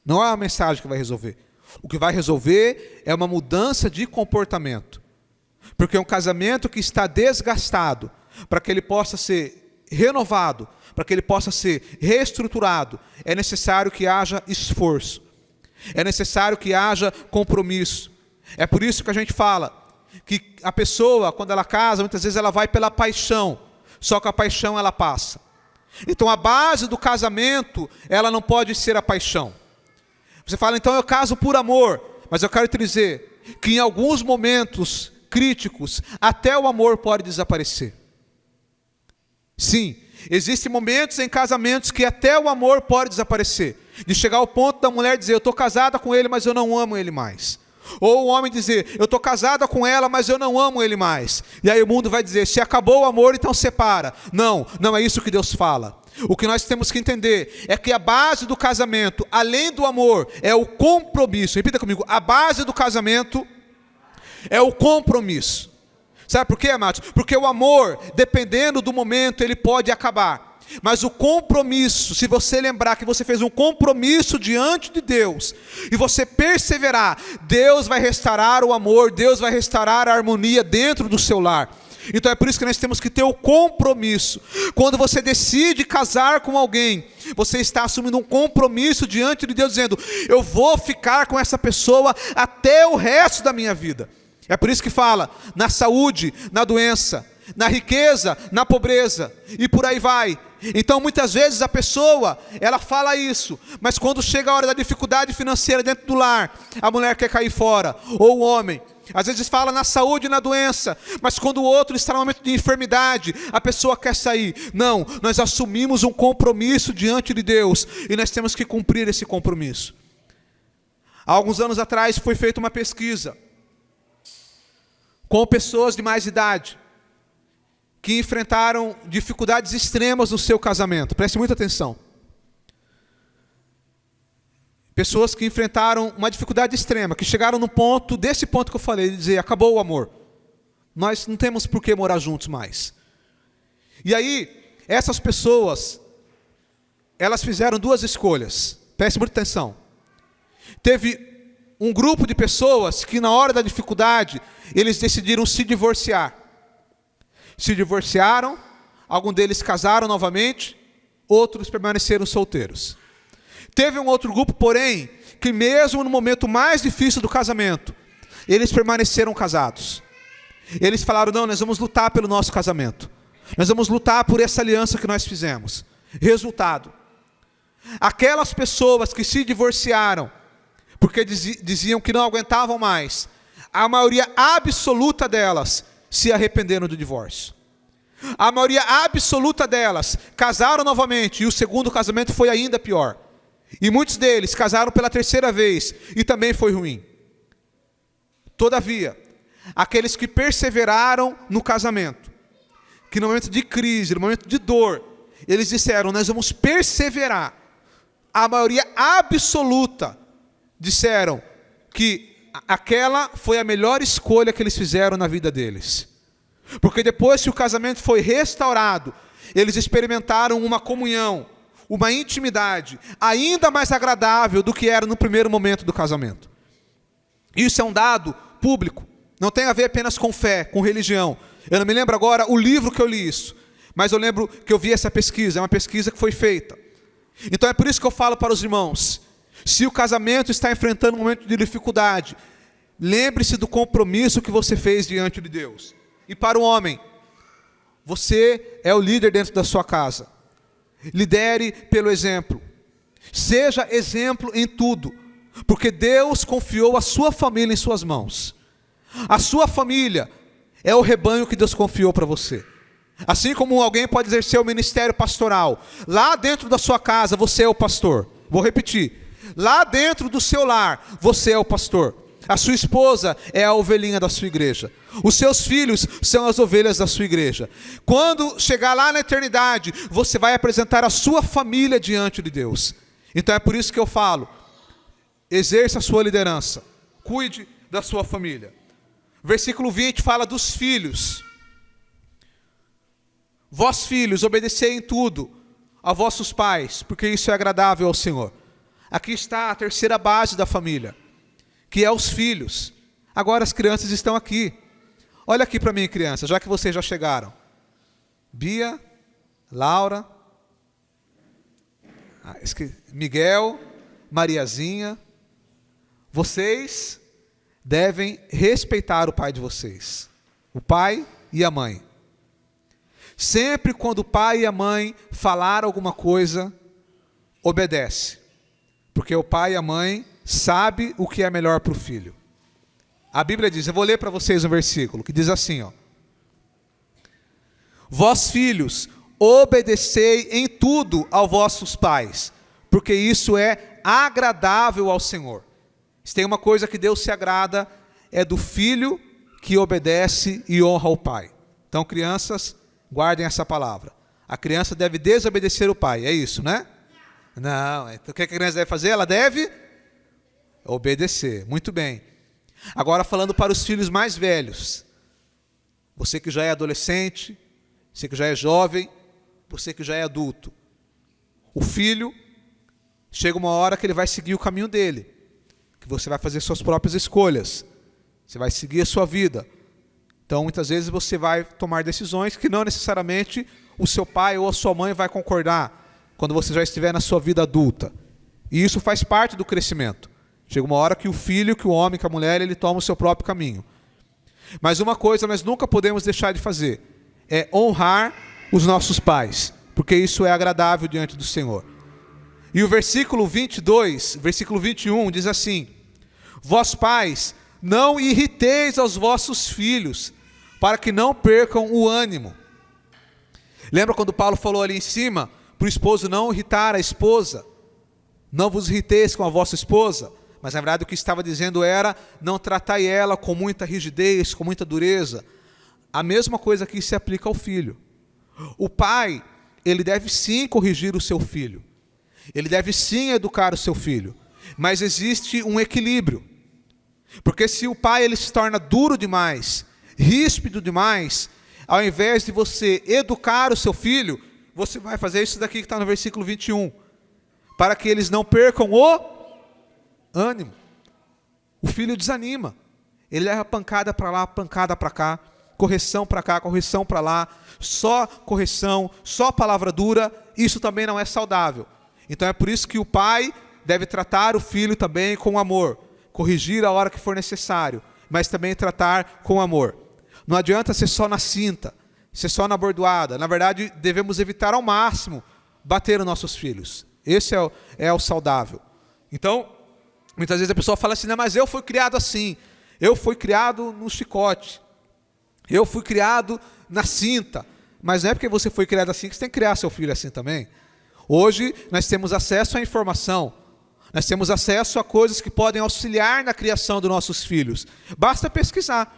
S1: Não é a mensagem que vai resolver. O que vai resolver é uma mudança de comportamento. Porque um casamento que está desgastado, para que ele possa ser renovado, para que ele possa ser reestruturado, é necessário que haja esforço. É necessário que haja compromisso. É por isso que a gente fala que a pessoa, quando ela casa, muitas vezes ela vai pela paixão, só que a paixão ela passa. Então a base do casamento, ela não pode ser a paixão. Você fala, então eu caso por amor, mas eu quero te dizer que em alguns momentos críticos, até o amor pode desaparecer. Sim, existem momentos em casamentos que até o amor pode desaparecer. De chegar ao ponto da mulher dizer, eu estou casada com ele, mas eu não amo ele mais. Ou o homem dizer, eu estou casada com ela, mas eu não amo ele mais. E aí o mundo vai dizer, se acabou o amor, então separa. Não, não é isso que Deus fala. O que nós temos que entender é que a base do casamento, além do amor, é o compromisso. Repita comigo, a base do casamento é o compromisso. Sabe por quê, amados? Porque o amor, dependendo do momento, ele pode acabar. Mas o compromisso, se você lembrar que você fez um compromisso diante de Deus, e você perseverar, Deus vai restaurar o amor, Deus vai restaurar a harmonia dentro do seu lar. Então é por isso que nós temos que ter o compromisso. Quando você decide casar com alguém, você está assumindo um compromisso diante de Deus, dizendo, eu vou ficar com essa pessoa até o resto da minha vida. É por isso que fala, na saúde, na doença, na riqueza, na pobreza, e por aí vai. Então muitas vezes a pessoa, ela fala isso, mas quando chega a hora da dificuldade financeira dentro do lar, a mulher quer cair fora, ou o homem. Às vezes fala na saúde e na doença, mas quando o outro está no momento de enfermidade, a pessoa quer sair. Não, nós assumimos um compromisso diante de Deus, e nós temos que cumprir esse compromisso. Há alguns anos atrás foi feita uma pesquisa com pessoas de mais idade, que enfrentaram dificuldades extremas no seu casamento. Preste muita atenção. Pessoas que enfrentaram uma dificuldade extrema, que chegaram no ponto, desse ponto que eu falei, de dizer, acabou o amor. Nós não temos por que morar juntos mais. E aí, essas pessoas, elas fizeram duas escolhas. Preste muita atenção. Teve um grupo de pessoas que na hora da dificuldade, eles decidiram se divorciar. Se divorciaram alguns deles casaram novamente, outros permaneceram solteiros. Teve um outro grupo, porém, que mesmo no momento mais difícil do casamento, eles permaneceram casados. Eles falaram, não, nós vamos lutar pelo nosso casamento. Nós vamos lutar por essa aliança que nós fizemos. Resultado, aquelas pessoas que se divorciaram, porque diziam que não aguentavam mais, a maioria absoluta delas se arrependeram do divórcio. A maioria absoluta delas casaram novamente, e o segundo casamento foi ainda pior. E muitos deles casaram pela terceira vez, e também foi ruim. Todavia, aqueles que perseveraram no casamento, que no momento de crise, no momento de dor, eles disseram, nós vamos perseverar. A maioria absoluta disseram que aquela foi a melhor escolha que eles fizeram na vida deles. Porque depois que o casamento foi restaurado, eles experimentaram uma comunhão, uma intimidade, ainda mais agradável do que era no primeiro momento do casamento. Isso é um dado público, não tem a ver apenas com fé, com religião. Eu não me lembro agora o livro que eu li isso, mas eu lembro que eu vi essa pesquisa, é uma pesquisa que foi feita. Então é por isso que eu falo para os irmãos, se o casamento está enfrentando um momento de dificuldade, lembre-se do compromisso que você fez diante de Deus. E para o homem, você é o líder dentro da sua casa. Lidere pelo exemplo. Seja exemplo em tudo, porque Deus confiou a sua família em suas mãos. A sua família é o rebanho que Deus confiou para você. Assim como alguém pode exercer o ministério pastoral, lá dentro da sua casa você é o pastor. Vou repetir, lá dentro do seu lar você é o pastor. A sua esposa é a ovelhinha da sua igreja. Os seus filhos são as ovelhas da sua igreja. Quando chegar lá na eternidade, você vai apresentar a sua família diante de Deus. Então é por isso que eu falo, exerça a sua liderança, cuide da sua família. Versículo 20 fala dos filhos. Vós filhos, obedecei em tudo a vossos pais, porque isso é agradável ao Senhor. Aqui está a terceira base da família, que é os filhos. Agora as crianças estão aqui. Olha aqui para mim, crianças, já que vocês já chegaram. Bia, Laura, Miguel, Mariazinha. Vocês devem respeitar o pai de vocês, o pai e a mãe. Sempre quando o pai e a mãe falar alguma coisa, obedece. Porque o pai e a mãe sabe o que é melhor para o filho. A Bíblia diz, eu vou ler para vocês um versículo, que diz assim, ó. Vós filhos, obedecei em tudo aos vossos pais, porque isso é agradável ao Senhor. Se tem uma coisa que Deus se agrada, é do filho que obedece e honra o pai. Então, crianças, guardem essa palavra. A criança deve desobedecer o pai, é isso, né? Não, então o que a criança deve fazer? Ela deve obedecer, muito bem. Agora falando para os filhos mais velhos. Você que já é adolescente, você que já é jovem, você que já é adulto. O filho, chega uma hora que ele vai seguir o caminho dele. Que você vai fazer suas próprias escolhas. Você vai seguir a sua vida. Então, muitas vezes você vai tomar decisões que não necessariamente o seu pai ou a sua mãe vai concordar quando você já estiver na sua vida adulta. E isso faz parte do crescimento. Chega uma hora que o filho, que o homem, que a mulher, ele toma o seu próprio caminho. Mas uma coisa nós nunca podemos deixar de fazer, é honrar os nossos pais, porque isso é agradável diante do Senhor. E o versículo 22, versículo 21 diz assim: vós pais, não irriteis aos vossos filhos, para que não percam o ânimo. Lembra quando Paulo falou ali em cima, para o esposo não irritar a esposa? Não vos irriteis com a vossa esposa. Mas na verdade o que estava dizendo era, não tratai ela com muita rigidez, com muita dureza. A mesma coisa que se aplica ao filho. O pai, ele deve sim corrigir o seu filho. Ele deve sim educar o seu filho. Mas existe um equilíbrio. Porque se o pai ele se torna duro demais, ríspido demais, ao invés de você educar o seu filho, você vai fazer isso daqui que está no versículo 21. Para que eles não percam o ânimo. O filho desanima. Ele leva pancada para lá, pancada para cá. correção para cá, correção para lá, só correção, só palavra dura, isso também não é saudável. Então é por isso que o pai deve tratar o filho também com amor, corrigir a hora que for necessário, mas também tratar com amor. Não adianta ser só na cinta, ser só na bordoada. Na verdade, devemos evitar ao máximo bater os nossos filhos. Esse é o saudável. Então, muitas vezes a pessoa fala assim, não, mas eu fui criado assim, eu fui criado no chicote, eu fui criado na cinta. Mas não é porque você foi criado assim que você tem que criar seu filho assim também. Hoje nós temos acesso à informação, nós temos acesso a coisas que podem auxiliar na criação dos nossos filhos. Basta pesquisar.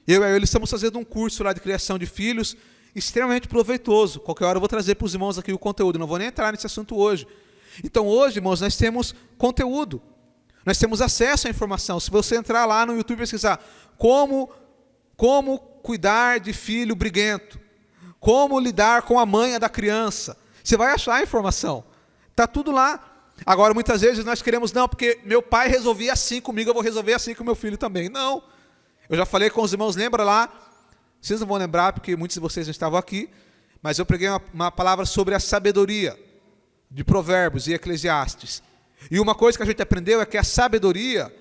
S1: Eu e ele estamos fazendo um curso lá de criação de filhos, extremamente proveitoso. Qualquer hora eu vou trazer para os irmãos aqui o conteúdo, não vou nem entrar nesse assunto hoje. Então hoje, irmãos, nós temos conteúdo, nós temos acesso à informação. Se você entrar lá no YouTube e pesquisar como cuidar de filho briguento, como lidar com a manha da criança, você vai achar a informação, está tudo lá. Agora, muitas vezes nós queremos, não, porque meu pai resolvia assim comigo, eu vou resolver assim com meu filho também. Não, eu já falei com os irmãos, lembra lá, vocês não vão lembrar porque muitos de vocês não estavam aqui, mas eu preguei uma palavra sobre a sabedoria de Provérbios e Eclesiastes. E uma coisa que a gente aprendeu é que a sabedoria,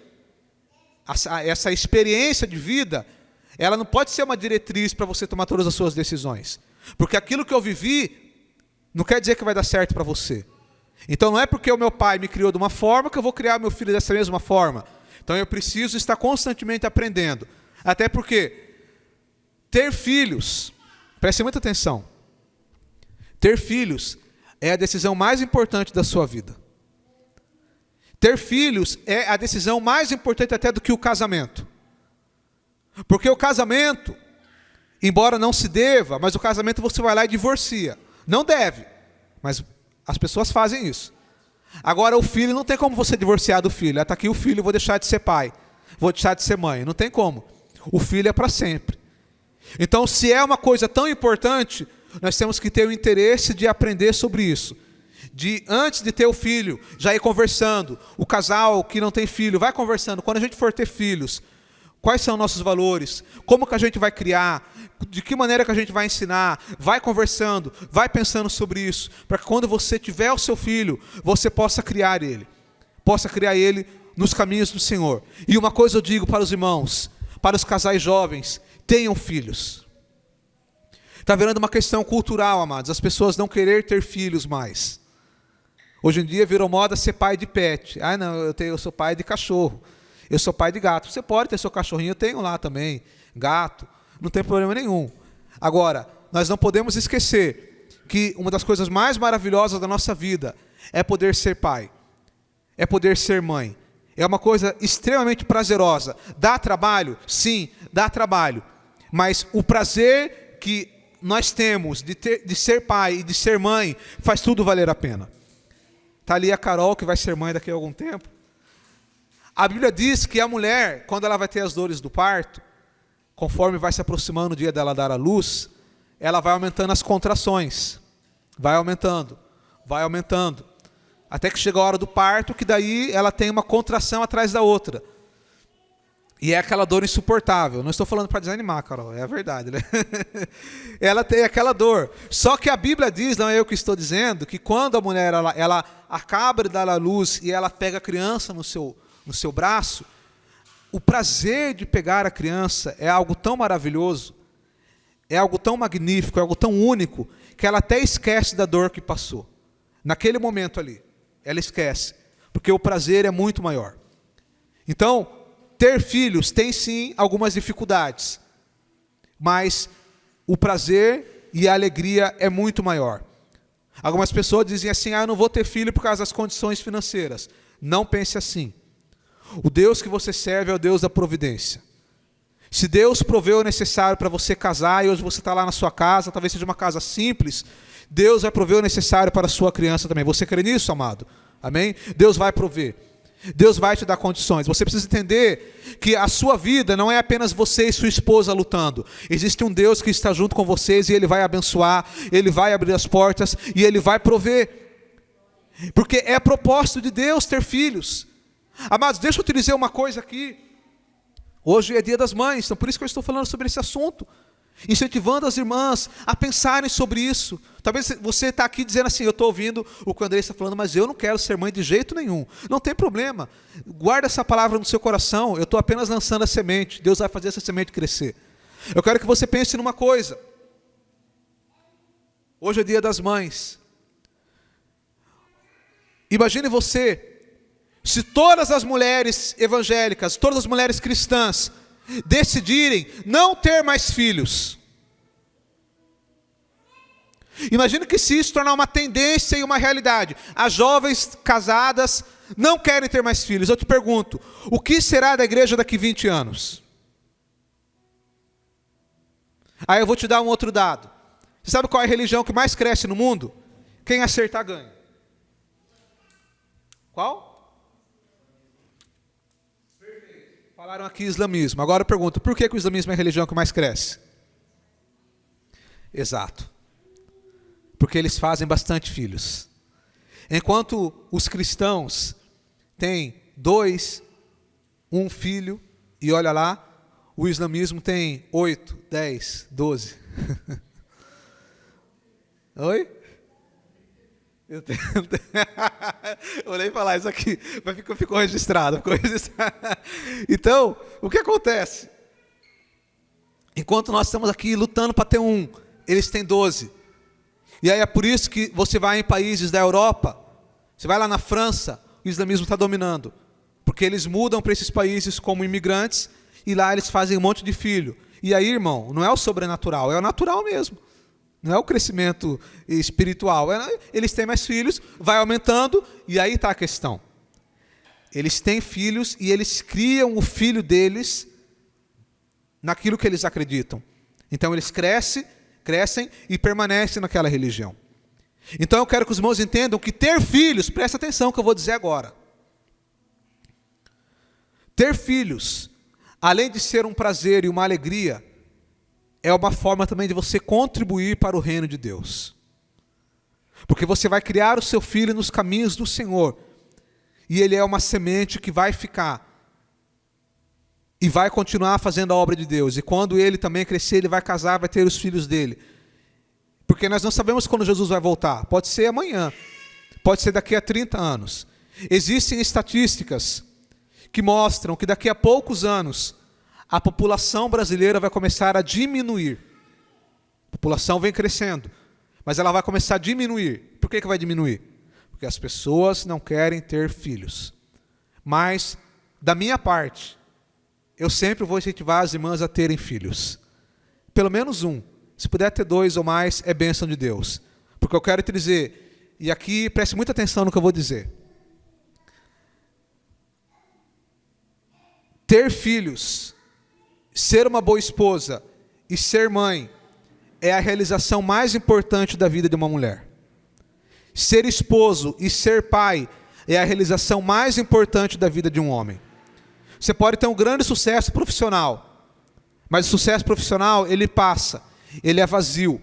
S1: essa experiência de vida, ela não pode ser uma diretriz para você tomar todas as suas decisões. Porque aquilo que eu vivi, não quer dizer que vai dar certo para você. Então não é porque o meu pai me criou de uma forma que eu vou criar meu filho dessa mesma forma. Então eu preciso estar constantemente aprendendo. Até porque ter filhos, preste muita atenção, ter filhos é a decisão mais importante da sua vida. Ter filhos é a decisão mais importante até do que o casamento. Porque o casamento, embora não se deva, mas o casamento você vai lá e divorcia. Não deve, mas as pessoas fazem isso. Agora o filho, não tem como você divorciar do filho. Está aqui o filho, eu vou deixar de ser pai, vou deixar de ser mãe. Não tem como. O filho é para sempre. Então, se é uma coisa tão importante, nós temos que ter o interesse de aprender sobre isso. De, antes de ter o filho, já ir conversando. O casal que não tem filho, vai conversando. Quando a gente for ter filhos, quais são nossos valores? Como que a gente vai criar? De que maneira que a gente vai ensinar? Vai conversando, vai pensando sobre isso. Para que quando você tiver o seu filho, você possa criar ele. Possa criar ele nos caminhos do Senhor. E uma coisa eu digo para os irmãos, para os casais jovens, tenham filhos. Está virando uma questão cultural, amados. As pessoas não querer ter filhos mais. Hoje em dia virou moda ser pai de pet. Ah, não, eu sou pai de cachorro. Eu sou pai de gato. Você pode ter seu cachorrinho, eu tenho lá também, gato. Não tem problema nenhum. Agora, nós não podemos esquecer que uma das coisas mais maravilhosas da nossa vida é poder ser pai. É poder ser mãe. É uma coisa extremamente prazerosa. Dá trabalho? Sim, dá trabalho. Mas o prazer que nós temos de ser pai e de ser mãe faz tudo valer a pena. Está ali a Carol, que vai ser mãe daqui a algum tempo. A Bíblia diz que a mulher, quando ela vai ter as dores do parto, conforme vai se aproximando o dia dela dar à luz, ela vai aumentando as contrações. Vai aumentando, até que chega a hora do parto, que daí ela tem uma contração atrás da outra. E é aquela dor insuportável. Não estou falando para desanimar, Carol, é a verdade, né? Ela tem aquela dor. Só que a Bíblia diz, não é eu que estou dizendo, que quando a mulher ela acaba de dar à luz e ela pega a criança no seu braço, o prazer de pegar a criança é algo tão maravilhoso, é algo tão magnífico, é algo tão único, que ela até esquece da dor que passou. Naquele momento ali, ela esquece, porque o prazer é muito maior. Então, ter filhos tem sim algumas dificuldades, mas o prazer e a alegria é muito maior. Algumas pessoas dizem assim, eu não vou ter filho por causa das condições financeiras. Não pense assim. O Deus que você serve é o Deus da providência. Se Deus proveu o necessário para você casar, e hoje você está lá na sua casa, talvez seja uma casa simples, Deus vai prover o necessário para a sua criança também. Você crê nisso, amado? Amém? Deus vai prover. Deus vai te dar condições. Você precisa entender que a sua vida não é apenas você e sua esposa lutando. Existe um Deus que está junto com vocês e Ele vai abençoar, Ele vai abrir as portas e Ele vai prover. Porque é propósito de Deus ter filhos. Amados, deixa eu te dizer uma coisa aqui. Hoje é Dia das Mães, então por isso que eu estou falando sobre esse assunto, incentivando as irmãs a pensarem sobre isso. Talvez você está aqui dizendo assim, eu estou ouvindo o que o André está falando, mas eu não quero ser mãe de jeito nenhum. Não tem problema, guarda essa palavra no seu coração, eu estou apenas lançando a semente, Deus vai fazer essa semente crescer. Eu quero que você pense numa coisa, hoje é Dia das Mães. Imagine você, se todas as mulheres evangélicas, todas as mulheres cristãs, decidirem não ter mais filhos. Imagine que se isso tornar uma tendência e uma realidade, as jovens casadas não querem ter mais filhos. Eu te pergunto, o que será da igreja daqui 20 anos? Aí eu vou te dar um outro dado. Você sabe qual é a religião que mais cresce no mundo? Quem acertar ganha. Qual? Falaram aqui islamismo. Agora eu pergunto, por que o islamismo é a religião que mais cresce? Exato. Porque eles fazem bastante filhos. Enquanto os cristãos têm 2, 1 filho, e olha lá, o islamismo tem 8, 10, 12. Oi? Eu olhei e falar isso aqui, mas ficou registrado. Então, o que acontece? Enquanto nós estamos aqui lutando para ter 1, eles têm 12. E aí é por isso que você vai em países da Europa, você vai lá na França, o islamismo está dominando. Porque eles mudam para esses países como imigrantes, e lá eles fazem um monte de filho. E aí, irmão, não é o sobrenatural, é o natural mesmo. Não é o crescimento espiritual. Eles têm mais filhos, vai aumentando, e aí está a questão. Eles têm filhos e eles criam o filho deles naquilo que eles acreditam. Então eles crescem e permanecem naquela religião. Então eu quero que os irmãos entendam que ter filhos, presta atenção no que eu vou dizer agora. Ter filhos, além de ser um prazer e uma alegria, é uma forma também de você contribuir para o reino de Deus. Porque você vai criar o seu filho nos caminhos do Senhor. E ele é uma semente que vai ficar. E vai continuar fazendo a obra de Deus. E quando ele também crescer, ele vai casar, vai ter os filhos dele. Porque nós não sabemos quando Jesus vai voltar. Pode ser amanhã. Pode ser daqui a 30 anos. Existem estatísticas que mostram que daqui a poucos anos a população brasileira vai começar a diminuir. A população vem crescendo, mas ela vai começar a diminuir. Por que vai diminuir? Porque as pessoas não querem ter filhos. Mas, da minha parte, eu sempre vou incentivar as irmãs a terem filhos. Pelo menos 1. Se puder ter 2 ou mais, é bênção de Deus. Porque eu quero te dizer, e aqui preste muita atenção no que eu vou dizer. Ter filhos, ser uma boa esposa e ser mãe é a realização mais importante da vida de uma mulher. Ser esposo e ser pai é a realização mais importante da vida de um homem. Você pode ter um grande sucesso profissional, mas o sucesso profissional, ele passa, ele é vazio.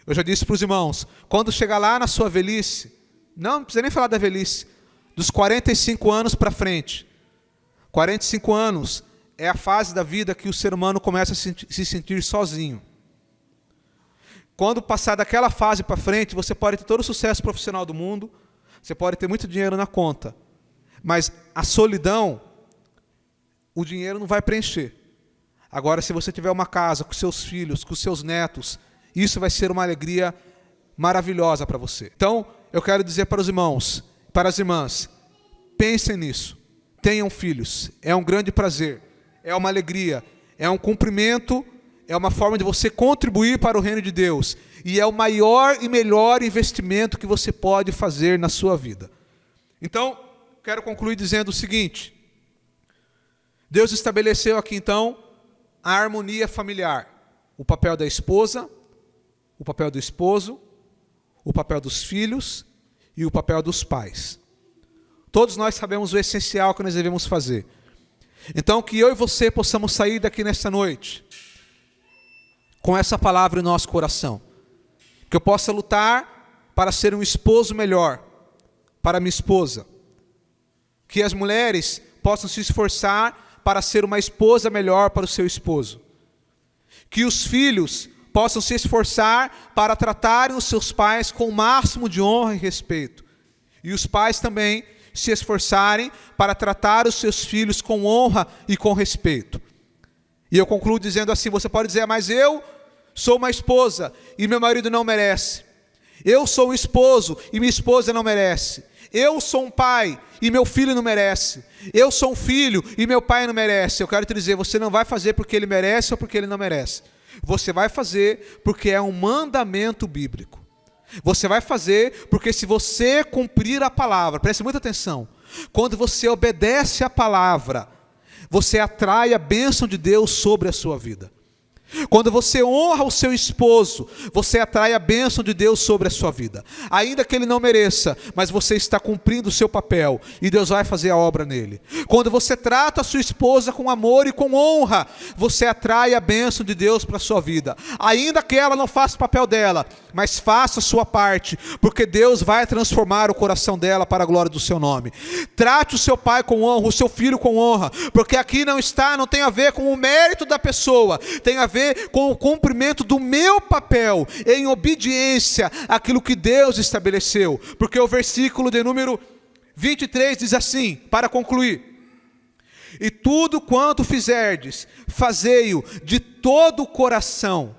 S1: Eu já disse para os irmãos, quando chegar lá na sua velhice, não precisa nem falar da velhice, dos 45 anos para frente, 45 anos é a fase da vida que o ser humano começa a se sentir sozinho. Quando passar daquela fase para frente, você pode ter todo o sucesso profissional do mundo, você pode ter muito dinheiro na conta, mas a solidão, o dinheiro não vai preencher. Agora, se você tiver uma casa com seus filhos, com seus netos, isso vai ser uma alegria maravilhosa para você. Então, eu quero dizer para os irmãos, para as irmãs, pensem nisso, tenham filhos, é um grande prazer. É uma alegria, é um cumprimento, é uma forma de você contribuir para o reino de Deus. E é o maior e melhor investimento que você pode fazer na sua vida. Então, quero concluir dizendo o seguinte. Deus estabeleceu aqui então a harmonia familiar. O papel da esposa, o papel do esposo, o papel dos filhos e o papel dos pais. Todos nós sabemos o essencial que nós devemos fazer. Então, que eu e você possamos sair daqui nesta noite com essa palavra em nosso coração. Que eu possa lutar para ser um esposo melhor para minha esposa. Que as mulheres possam se esforçar para ser uma esposa melhor para o seu esposo. Que os filhos possam se esforçar para tratarem os seus pais com o máximo de honra e respeito. E os pais também se esforçarem para tratar os seus filhos com honra e com respeito. E eu concluo dizendo assim, você pode dizer, mas eu sou uma esposa e meu marido não merece. Eu sou um esposo e minha esposa não merece. Eu sou um pai e meu filho não merece. Eu sou um filho e meu pai não merece. Eu quero te dizer, você não vai fazer porque ele merece ou porque ele não merece. Você vai fazer porque é um mandamento bíblico. Você vai fazer porque se você cumprir a palavra, preste muita atenção, quando você obedece a palavra, você atrai a bênção de Deus sobre a sua vida. Quando você honra o seu esposo, você atrai a bênção de Deus sobre a sua vida. Ainda que ele não mereça, mas você está cumprindo o seu papel e Deus vai fazer a obra nele. Quando você trata a sua esposa com amor e com honra, você atrai a bênção de Deus para a sua vida. Ainda que ela não faça o papel dela, mas faça a sua parte, porque Deus vai transformar o coração dela para a glória do seu nome. Trate o seu pai com honra, o seu filho com honra, porque aqui não tem a ver com o mérito da pessoa, tem a ver com o cumprimento do meu papel em obediência àquilo que Deus estabeleceu. Porque o versículo de número 23 diz assim, para concluir: e tudo quanto fizerdes, fazei-o de todo o coração,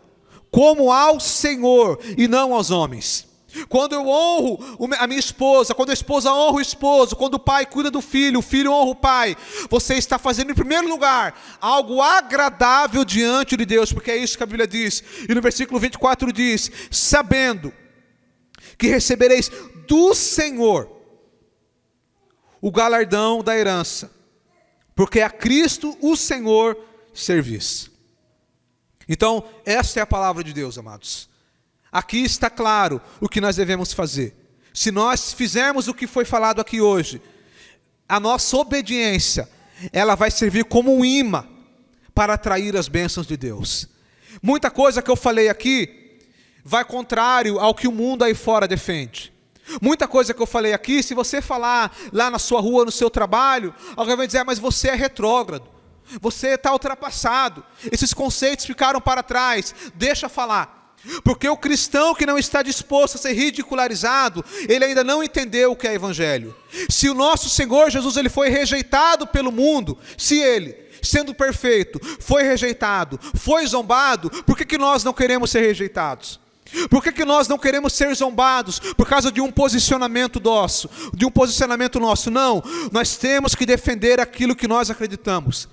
S1: como ao Senhor e não aos homens. Quando eu honro a minha esposa, quando a esposa honra o esposo, quando o pai cuida do filho, o filho honra o pai, você está fazendo em primeiro lugar algo agradável diante de Deus, porque é isso que a Bíblia diz. E no versículo 24 diz: sabendo que recebereis do Senhor o galardão da herança, porque a Cristo o Senhor servis. Então, esta é a palavra de Deus, amados. Aqui está claro o que nós devemos fazer. Se nós fizermos o que foi falado aqui hoje, a nossa obediência, ela vai servir como um imã para atrair as bênçãos de Deus. Muita coisa que eu falei aqui vai contrário ao que o mundo aí fora defende. Muita coisa que eu falei aqui, se você falar lá na sua rua, no seu trabalho, alguém vai dizer, mas você é retrógrado, você está ultrapassado, esses conceitos ficaram para trás, deixa falar. Porque o cristão que não está disposto a ser ridicularizado, ele ainda não entendeu o que é evangelho. Se o nosso Senhor Jesus, ele foi rejeitado pelo mundo, se ele, sendo perfeito, foi rejeitado, foi zombado, por que nós não queremos ser rejeitados? Por que nós não queremos ser zombados por causa de um posicionamento nosso, nosso? Não, nós temos que defender aquilo que nós acreditamos.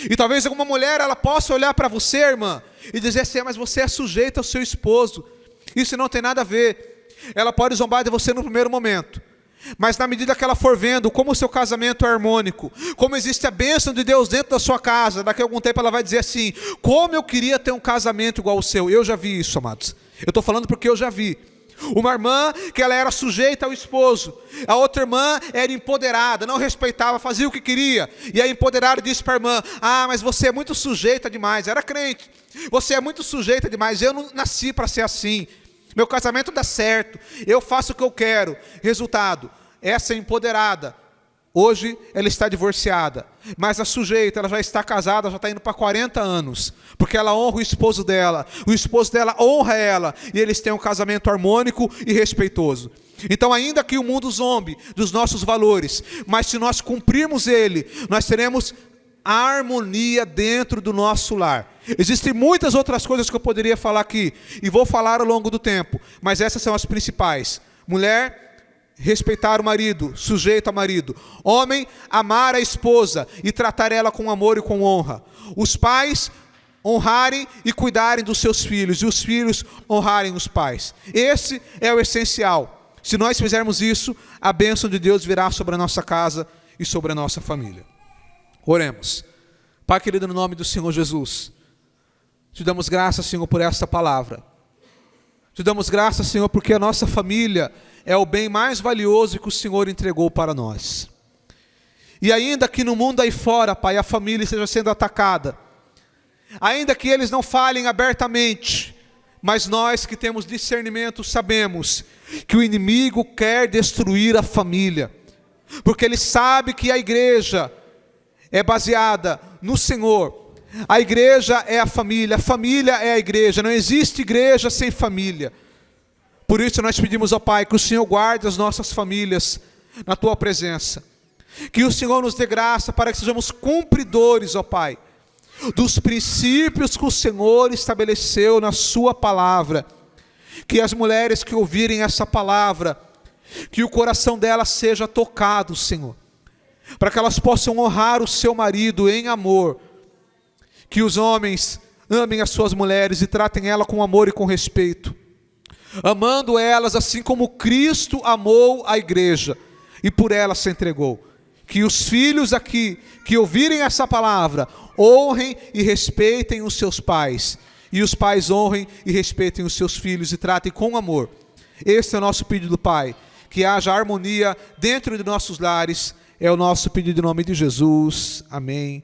S1: E talvez alguma mulher, ela possa olhar para você, irmã, e dizer assim, mas você é sujeita ao seu esposo. Isso não tem nada a ver. Ela pode zombar de você no primeiro momento, mas na medida que ela for vendo como o seu casamento é harmônico, como existe a bênção de Deus dentro da sua casa, daqui a algum tempo ela vai dizer assim, como eu queria ter um casamento igual ao seu. Eu já vi isso, amados. Eu estou falando porque eu já vi. Uma irmã que ela era sujeita ao esposo, a outra irmã era empoderada, não respeitava, fazia o que queria, e a empoderada disse para a irmã, mas você é muito sujeita demais, era crente, você é muito sujeita demais, eu não nasci para ser assim, meu casamento dá certo, eu faço o que eu quero. Resultado, essa empoderada, hoje ela está divorciada, mas a sujeita, ela já está casada, já está indo para 40 anos, porque ela honra o esposo dela honra ela, e eles têm um casamento harmônico e respeitoso. Então, ainda que o mundo zombe dos nossos valores, mas se nós cumprirmos ele, nós teremos harmonia dentro do nosso lar. Existem muitas outras coisas que eu poderia falar aqui, e vou falar ao longo do tempo, mas essas são as principais. Mulher, respeitar o marido, sujeito ao marido. Homem, amar a esposa e tratar ela com amor e com honra. Os pais, honrarem e cuidarem dos seus filhos, e os filhos honrarem os pais. Esse é o essencial. Se nós fizermos isso, a bênção de Deus virá sobre a nossa casa e sobre a nossa família. Oremos. Pai querido, no nome do Senhor Jesus, te damos graças, Senhor, por esta palavra. Te damos graças, Senhor, porque a nossa família é o bem mais valioso que o Senhor entregou para nós. E ainda que no mundo aí fora, Pai, a família esteja sendo atacada, ainda que eles não falem abertamente, mas nós que temos discernimento sabemos que o inimigo quer destruir a família, porque ele sabe que a igreja é baseada no Senhor. A igreja é a família é a igreja. Não existe igreja sem família. Por isso nós pedimos ao Pai que o Senhor guarde as nossas famílias na Tua presença. Que o Senhor nos dê graça para que sejamos cumpridores, ó Pai, dos princípios que o Senhor estabeleceu na Sua palavra. Que as mulheres que ouvirem essa palavra, que o coração delas seja tocado, Senhor, para que elas possam honrar o seu marido em amor. Que os homens amem as suas mulheres e tratem ela com amor e com respeito, amando elas assim como Cristo amou a igreja e por ela se entregou. Que os filhos aqui, que ouvirem essa palavra, honrem e respeitem os seus pais, e os pais honrem e respeitem os seus filhos e tratem com amor. Esse é o nosso pedido, Pai. Que haja harmonia dentro de nossos lares, é o nosso pedido em nome de Jesus. Amém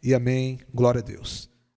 S1: e amém. Glória a Deus.